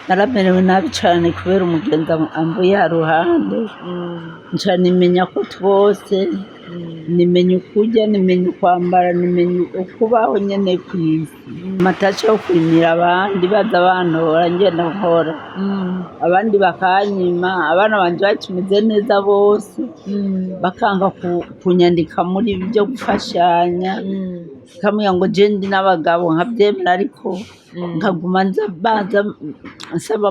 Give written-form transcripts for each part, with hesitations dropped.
naramerewe nabi cyane kubera umugenzi amvuye haruhande nca nimenya ko twose nimenya ukurya nimenya ukwambara nimenya ukubaho nyene kw'isi amataca yo kwimira abandi baza bantora ngenda nkora abandi bakanyima abana banje bakimeze neza bose bakanga kunyandika muri ibi byo gufashanya kamwe ngo je ndi n'abagabo nkabyemera ariko nkaguma baza nsaba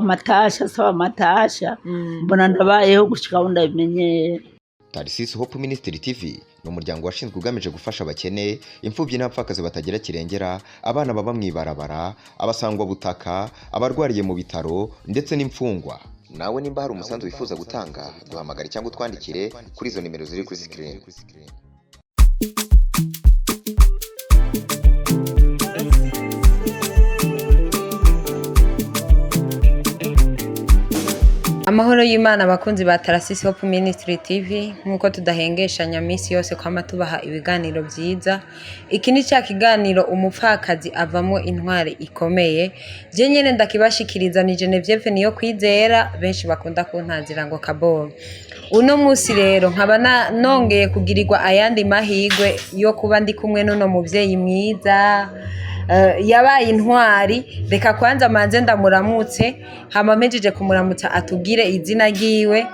amatasha mbona ndabayeho gushika aho ndabimenyera. Tarcisse Hope Ministry TV ni umuryango washinzwe ugamije gufasha abakene, imfubyi n'abapfakazi batagira kirengera, abana baba mwibarabara, abasangwa butaka, abarwariye mu bitaro ndetse n'imfungwa. Nawe nimba hari umusanzu wifuza gutanga, duhamagare cyangwa utwandikire kuri izo nimero ziri kuri screen. Amahoro y'Imana abakunzi ba Tarcisse Hope Ministry TV, nkuko tudahengeshanya misi yose kwama tubaha ibiganiro byiza. Iki ni cya kiganiro umupfakazi avamo intwari ikomeye. Je nyene ndakibashikiriza ni Genevieve niyo kwizera, benshi bakunda kuntazira ngo Kaboro. Uno musi rero nkaba nongeye kugirirwa ayandi mahigwe yo kuba ndi kumwe n'uno muvyeyi mwiza yabaye intwari. Reka kwanza manze ndamuramutse, hama mejije kumuramutsa atugire izina ryiwe,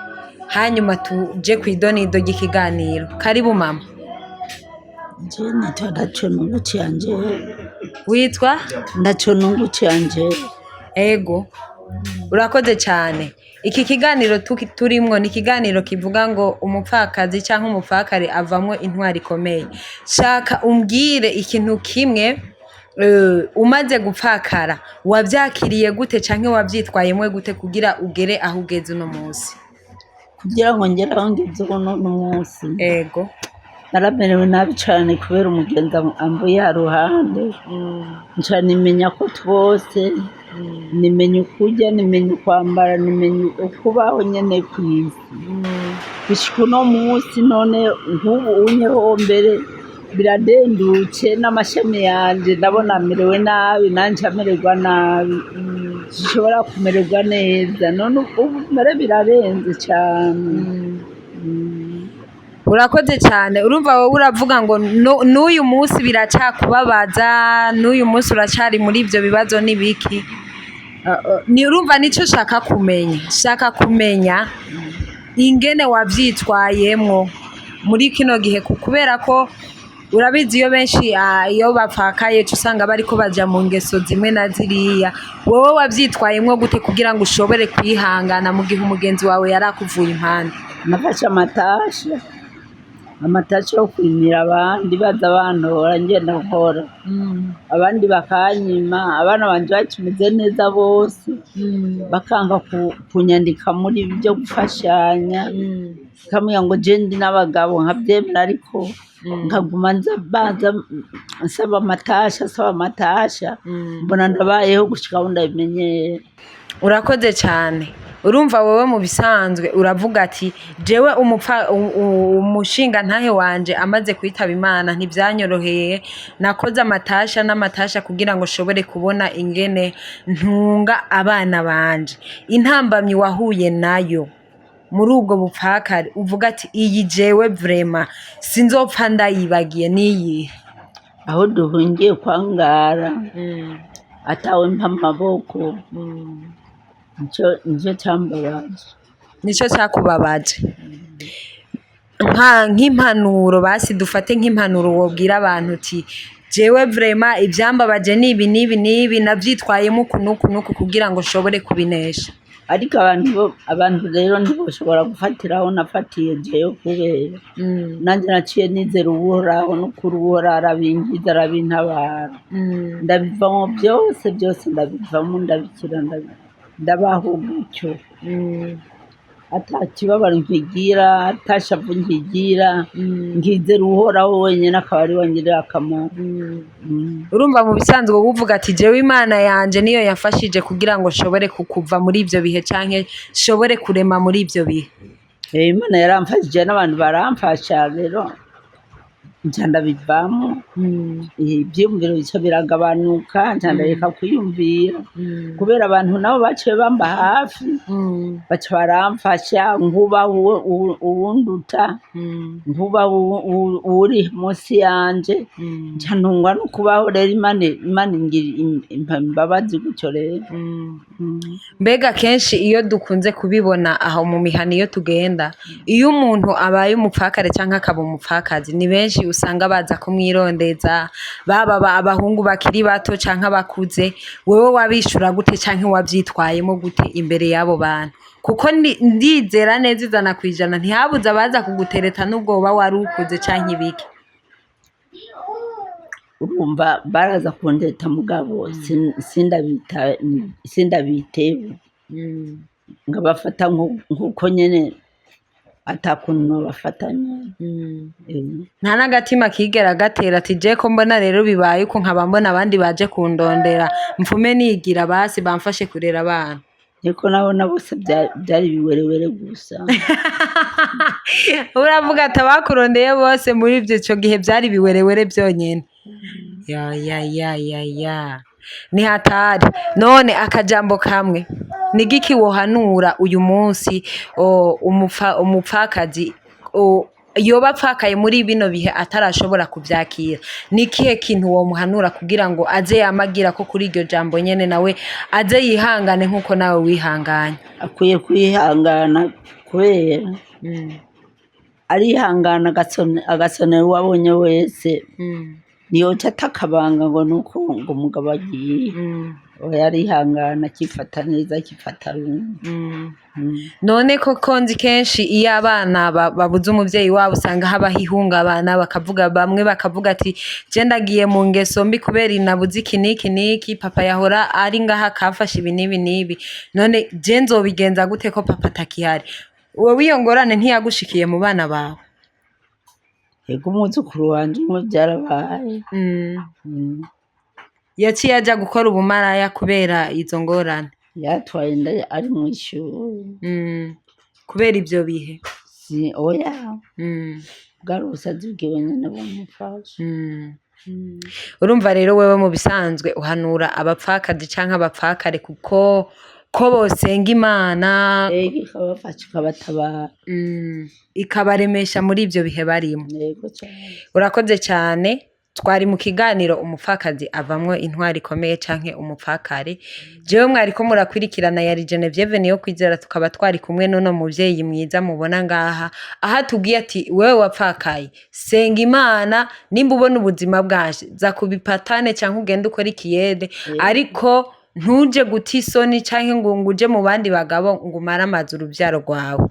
hanyuma tuje kwidonido ry'ikiganiro. Karibu mama. Je nitwa Ndachonungu cyanje. Witwa Ndachonungu cyanje. Ego urakoze cyane. Iki kiganiro turimwo ni kiganiro kivuga ngo umupfakazi cyangwa umupfakari avamo intwari ikomeye. Shaka umbwire ikintu kimwe umaze gupfakara wabyakiriye gute canke wabyitwayemwe gute kugira ugere aho ugeze uno munsi? Kugira ngo ngere aho ngeze uno munsi, ego naramerewe nabi cyane kubera umugenzi amvuye haruhande nca nimenya ko twose nimenya ukurya nimenya ukwambara nimenya ukubaho nyene kw'isi gushika uno munsi. None nk'ubu unyeho mbere biradendutse n'amashami yanje ndabona amerewe nabi nanje amererwa nabi, zishobora kumererwa neza. None ubu mere birarenze cyane. Urakoze cyane. Urumva wowe uravuga ngo n'uyu munsi biracakubabaza, n'uyu munsi uracari muri ibyo bibazo nibiki? Ni urumva nico shaka kumenya ingene wavyitwayemwo muri kino gihe, kubera ko urabizi iyo benshi iyo bapfakaye usanga bariko baja mu ngeso zimwe na ziriya. Wowe wavyitwayemwo gute kugira ngo ushobore kwihangana mu gihe umugenzi wawe yarakuvuye impande? Nafashe amatasha yo kwimira abandi baza bantora ngenda nkora abandi bakanyima abana banje bakimeze neza bose bakanga kunyandika muri ibi byo gufashanya kamwe ngo je ndi n'abagabo nkabyemera ariko nkaguma baza nsaba amatasha mbona ndabayeho gushika aho ndabimenyera. Urakoze cyane. Urumva wowe mu bisanzwe uravuga ati jewe umushinga ntahe wanje amaze kwitaba Imana ntibyanyoroheye, nakoze n'amatasha kugira ngo shobore kubona ingene ntunga abana banje. Intambamyi wahuye nayo muri ubwo bupfakari uvuga ati iyi jewe vraiment sinzopfa ndayibagiye niyi? Aho duhungiye kwangara atawe mpa amaboko, nico cyambabaje. Nico cyakubabaje? Nk'impanuro basi dufate nk'impanuro wobwira abantu uti jewe vraiment ibyambabaje nibi navyitwayemo kunuku kugira ngo shobore kubinesha. Ariko abantu rero ntiboshobora gufatiraho nafatiye jewe kubera nanjye naciye nizera Uhoraho n'ukuri Uhoraho arabingiza arabintabara ndabivamo byose ndabivamo ndabikira ndabaho gutyo atakibabara nkigira atashavu nkigira ngizera Uhoraho wenyine akaba ari wangirira akamaro. Urumva mu bisanzwe uvuga ati jewe Imana yanje niyo yafashije kugira ngo shobore kukuva muri ibyo bihe canke shobore kurema muri ibyo bihe? Imana yaramfashije n'abantu baramfasha rero nca ndabivamo ibyiyumviro bica biragabanuka nca ndareka kwiyumvira kubera abantu nabo baciye bamba hafi baca baramfasha nkuba uwunduta nkuba uri munsi yanje nca ntungwa no kubaho rero Imana ingira imbabazi gutyo rero. Mbega kenshi iyo dukunze kubibona aho mu mihana iyo tugenda, iyo umuntu abaye umupfakare cyangwa akaba umupfakazi, ni benshi usanga baza kumwirondeza, baba abahungu bakiri bato cyangwa bakuze. Wewe wabishura gute cyangwa wabyitwayemo gute imbere y'abo bantu? Kuko ndizera neza 100% ntihabuze abaza kugutereta n'ubwo woba wari ukuze cyangwa ibiki. Urumva baraza kundeta mugabo sindabitewe ngabafata nkuko nyene atakuntu bafatanya. Nta n'agatima kigera gatera ati je ko mbona rero bibaye uko nkaba mbona abandi baje kundondera mfume nigira basi bamfashe kurera abana. Niko nabona bose byari biwerewere gusa. Uravuga ati abakurondeye bose muri ibyo gihe byari biwerewere byonyene. Ya ni hatari. None akajambo kamwe nigiki wohanura uyu munsi umupfakazi yoba apfakaye muri bino bihe atarashobora kubyakira? Nikihe kintu wo muhanura kugira ngo aze yamagira ko kuri iryo jambo nyene nawe aze yihangane nkuko nawe wihanganye? Akwiye kwihangana kubera arihangana agasonera uwabonye wese niyo catakabanga ngo nuko ngo umugabo agiye yarihangana akifata neza akifata rumwe. None koko nzi kenshi iyo abana babuze umuvyeyi wabo usanga haba hihungabana, bakavuga bamwe bakavuga ati je ndagiye mu ngeso mbi kubera inabuze iki niki papa yahora ari ngaha kafashe ibi nibi. None je nzobigenza gute ko papa atakihari? Wowe iyo ngorane ntiyagushikiye mu bana bawe? Ego umwuzukuru wanje umwe byarabaye. Yaciye aja gukora ubumaraya kubera izo ngorane? Yatwaye inda ari mu ishuri. Kubera ibyo bihe? Oya bwarusazi bwiwe nyene bumufasha. Urumva rero wewe mu bisanzwe uhanura abapfakazi canke abapfakare kuko ko bosenga Imana ikabafasha ikabatabara ikabaremesha muri ibyo bihe barimo. Yego cyane. Urakoze cyane. Twari mu kiganiro umupfakazi avamwo intwari ikomeye canke umupfakare. Jewe mwariko murakwirikirana yari Genevieve niyo kwizera, tukaba twari kumwe nono muvyeyi mwiza mubona ngaha, aha tugiye ati wewe wapfakaye senga Imana, nimba ubona ubuzima bwaje za kubipatane canke ugenda ukora ikiyede, ariko ntuje guta isoni canke ngo uje mu bandi bagabo ngo umare amazi uruvyaro rwawe.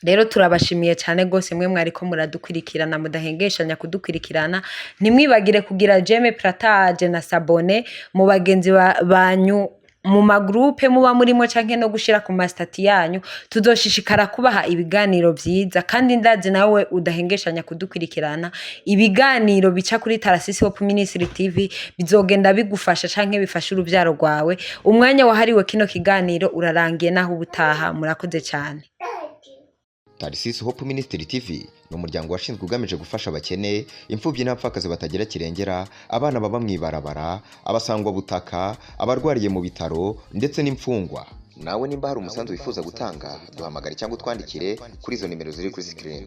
Rero turabashimiye cyane gose mwe mwariko muradukwirikirana mudahengeshanya kudukwirikirana. Ntimwibagire kugira jeme partage na sabone mu bagenzi banyu mu magroupe muba murimo canke no gushira ku mastati yanyu. Tuzoshishikara kubaha ibiganiro vyiza kandi ndazi nawe udahengeshanya kudukwirikirana. Ibiganiro bica kuri Tarasisi Hope Ministry TV bizogenda bigufasha canke bifasha uruvyaro rwawe. Umwanya wahariwe kino kiganiro urarangiye naho ubutaha. Murakoze cyane. Tarasisi Hope Ministry TV ni umuryango washinzwe ugamije gufasha abakene, imfubyi n'abapfakazi batagira kirengera, abana baba mwibarabara, abasangwa butaka, abarwariye mu bitaro ndetse n'imfungwa. Nawe nimba hari umusanzu wifuza gutanga duhamagare cyangwa twandikire kuri izo nimero ziri kuri screen.